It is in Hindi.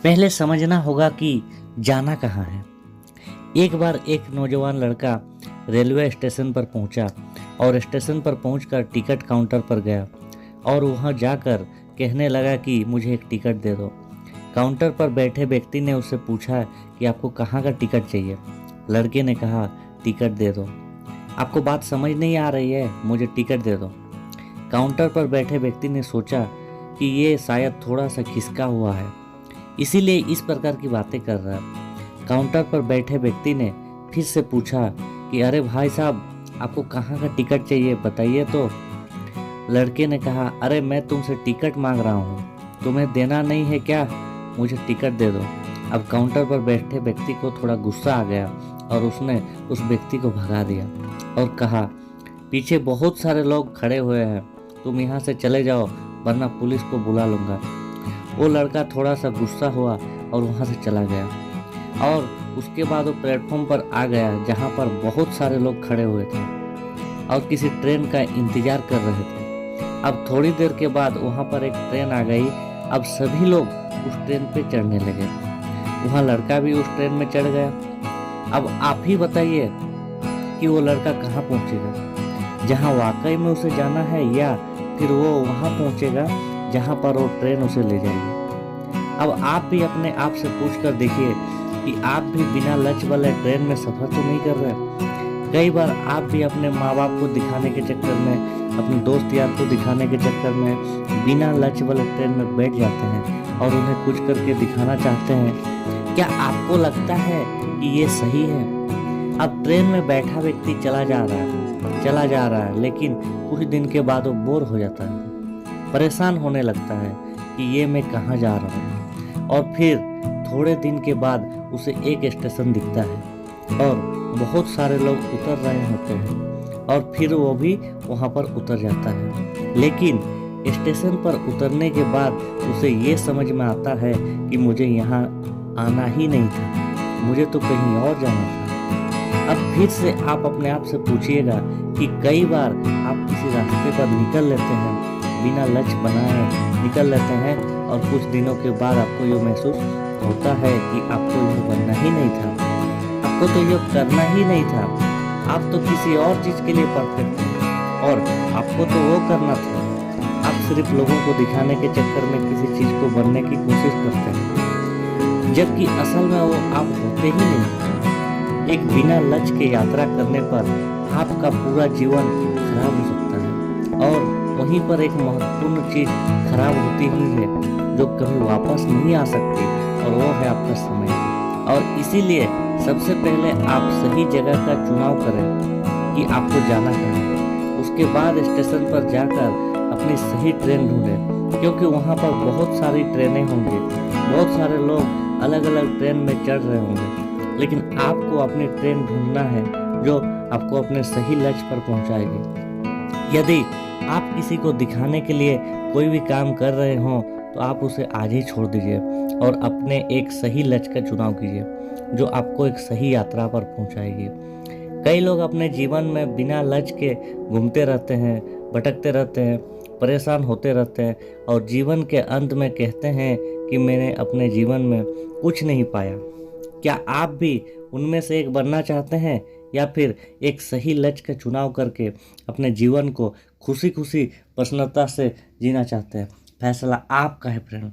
पहले समझना होगा कि जाना कहाँ है। एक बार एक नौजवान लड़का रेलवे स्टेशन पर पहुंचा और स्टेशन पर पहुंचकर टिकट काउंटर पर गया और वहां जाकर कहने लगा कि मुझे एक टिकट दे दो। काउंटर पर बैठे व्यक्ति ने उससे पूछा कि आपको कहाँ का टिकट चाहिए। लड़के ने कहा टिकट दे दो। आपको बात समझ नहीं आ रही है, मुझे टिकट दे दो। काउंटर पर बैठे व्यक्ति ने सोचा कि ये शायद थोड़ा सा खिसका हुआ है, इसीलिए इस प्रकार की बातें कर रहा है। काउंटर पर बैठे व्यक्ति ने फिर से पूछा कि अरे भाई साहब, आपको कहाँ का टिकट चाहिए, बताइए तो। लड़के ने कहा अरे मैं तुमसे टिकट मांग रहा हूँ, तुम्हें देना नहीं है क्या, मुझे टिकट दे दो। अब काउंटर पर बैठे व्यक्ति को थोड़ा गुस्सा आ गया और उसने उस व्यक्ति को भगा दिया और कहा पीछे बहुत सारे लोग खड़े हुए हैं, तुम यहाँ से चले जाओ वरना पुलिस को बुला लूँगा। वो लड़का थोड़ा सा गुस्सा हुआ और वहाँ से चला गया और उसके बाद वो प्लेटफॉर्म पर आ गया जहाँ पर बहुत सारे लोग खड़े हुए थे और किसी ट्रेन का इंतजार कर रहे थे। अब थोड़ी देर के बाद वहाँ पर एक ट्रेन आ गई। अब सभी लोग उस ट्रेन पे चढ़ने लगे। वहाँ लड़का भी उस ट्रेन में चढ़ गया। अब आप ही बताइए कि वो लड़का कहाँ पहुँचेगा, जहाँ वाकई में उसे जाना है या फिर वो वहाँ पहुँचेगा जहाँ पर वो ट्रेन उसे ले जाएगी। अब आप भी अपने आप से पूछ कर देखिए कि आप भी बिना लच वाले ट्रेन में सफ़र तो नहीं कर रहे। कई बार आप भी अपने माँ बाप को दिखाने के चक्कर में, अपने दोस्त यार को दिखाने के चक्कर में बिना लच वाले ट्रेन में बैठ जाते हैं और उन्हें कुछ करके दिखाना चाहते हैं। क्या आपको लगता है कि ये सही है? अब ट्रेन में बैठा व्यक्ति चला जा रहा है, लेकिन कुछ दिन के बाद वो बोर हो जाता है, परेशान होने लगता है कि ये मैं कहाँ जा रहा हूँ। और फिर थोड़े दिन के बाद उसे एक स्टेशन दिखता है और बहुत सारे लोग उतर रहे होते हैं और फिर वो भी वहाँ पर उतर जाता है। लेकिन स्टेशन पर उतरने के बाद उसे ये समझ में आता है कि मुझे यहाँ आना ही नहीं था, मुझे तो कहीं और जाना था। अब फिर से आप अपने आप से पूछिएगा कि कई बार आप किसी रास्ते पर निकल लेते हैं, बिना लक्ष्य बनाए निकल लेते हैं और कुछ दिनों के बाद आपको ये महसूस होता है कि आपको ये बनना ही नहीं था, आपको तो ये करना ही नहीं था, आप तो किसी और चीज़ के लिए परफेक्ट थे और आपको तो वो करना था। आप सिर्फ लोगों को दिखाने के चक्कर में किसी चीज़ को बनने की कोशिश करते हैं, जबकि असल में वो आप होते ही नहीं। एक बिना लक्ष्य के यात्रा करने पर आपका पूरा जीवन खराब हो सकता है और वहीं पर एक महत्वपूर्ण चीज़ खराब होती ही है जो कभी वापस नहीं आ सकती, और वो है आपका समय। और इसीलिए सबसे पहले आप सही जगह का चुनाव करें कि आपको जाना कहाँ है। उसके बाद स्टेशन पर जाकर अपनी सही ट्रेन ढूंढें, क्योंकि वहाँ पर बहुत सारी ट्रेनें होंगी, बहुत सारे लोग अलग अलग ट्रेन में चढ़ रहे होंगे, लेकिन आपको अपनी ट्रेन ढूंढना है जो आपको अपने सही लक्ष्य पर पहुँचाएगी। यदि आप किसी को दिखाने के लिए कोई भी काम कर रहे हों तो आप उसे आज ही छोड़ दीजिए और अपने एक सही लक्ष्य का चुनाव कीजिए जो आपको एक सही यात्रा पर पहुंचाएगी। कई लोग अपने जीवन में बिना लक्ष्य के घूमते रहते हैं, भटकते रहते हैं, परेशान होते रहते हैं और जीवन के अंत में कहते हैं कि मैंने अपने जीवन में कुछ नहीं पाया। क्या आप भी उनमें से एक बनना चाहते हैं या फिर एक सही लक्ष्य का चुनाव करके अपने जीवन को खुशी खुशी प्रसन्नता से जीना चाहते हैं? फैसला आपका है फ्रेंड।